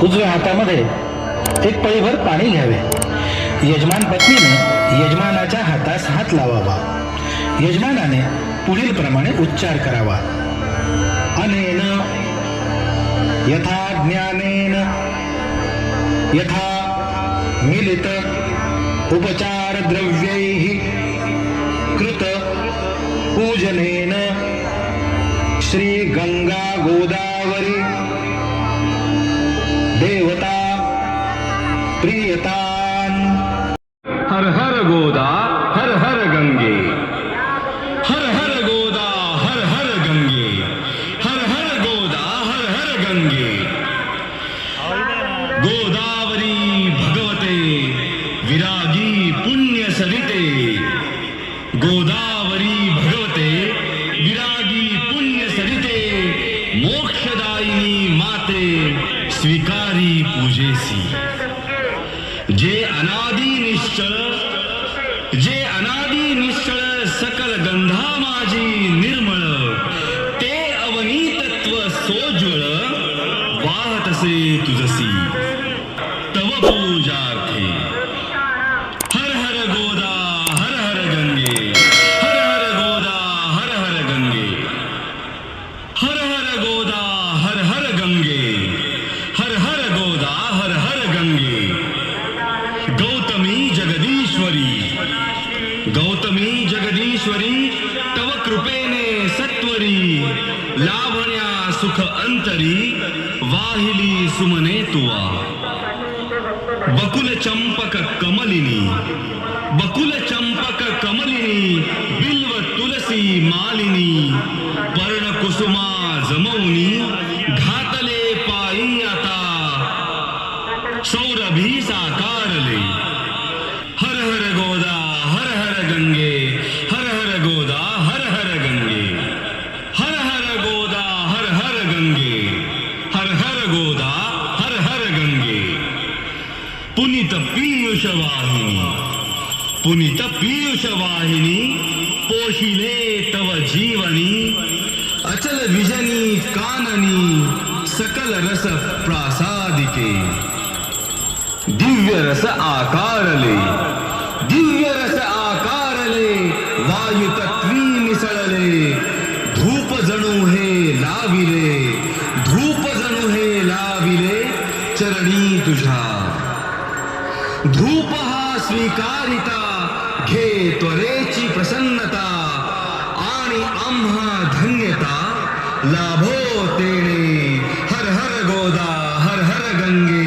उजव्या हातामध्ये एक पळीभर पाणी घ्यावे. यजमान पत्नीने यजमानाच्या हातास हात लावावा. यजमानाने पुढील प्रमाणे उच्चार करावा. अनेन यथा ज्ञानेन यथा मिलित उपचार द्रव्यैः कृत पूजनेन श्री गंगा गोदावरी देवता प्रियतान. हर हर गोदा हर हर गंगे, हर हर गोदा हर हर गंगे, हर हर गोदा हर हर गंगे. गोदावरी भगवते विरागी पुण्य सरिते, गोदावरी भगवते विरागी पुण्य सरिते, मोक्षदायिनी माते स्वीकारी पूजेसी. जे अनादि निश्चळ सकल गंधा माझी निर्मळ, ते अवनीतत्व सोज्वळ वाहतसे तुझसी तव पूजार्थे. हर हर गोदा हर हर गंगे, हर हर गोदा हर हर गंगे, हर हर गोदा हर हर गंगे, हर हर गोदा हर हर गंगे. गौतमी जगदीश्वरी, गौतमी जगदीश्वरी, तव कृपेने सत्वरी लाभण्या सुख अंतरी, वाहिली सुमने तुवा. बकुल चंपक कमलिनी, बकुल चंपक कमलिनी, बिल्व तुलसी मालिनी, पर्ण कुसुमा जमवनी, घातले पायी आता सौरभी साकारले. हर हर गोदा हर हर गंगे, हर हर गोदा हर हर गंगे, हर हर गोदा हर हर गंगे, हर हर गोदा हर हर गंगे. पुनीत पीयूष वाहिनी, पुनीत पीयूष वाहिनी, पोशिले तव जीवनी, अचल विजनी काननी, सकल रस प्रासादिके. दिव्य रस आकारले, दिव्य रस आकारले, वायू तत्वी मिसळले, धूप जणू हे लाविले, धूप जणू हे लाविले चरणी तुझ्या. धूप हा स्वीकारिता, घे त्वरेची प्रसन्नता, आणि आम्हा धन्यता लाभो तेणे. हर हर गोदा हर हर गंगे,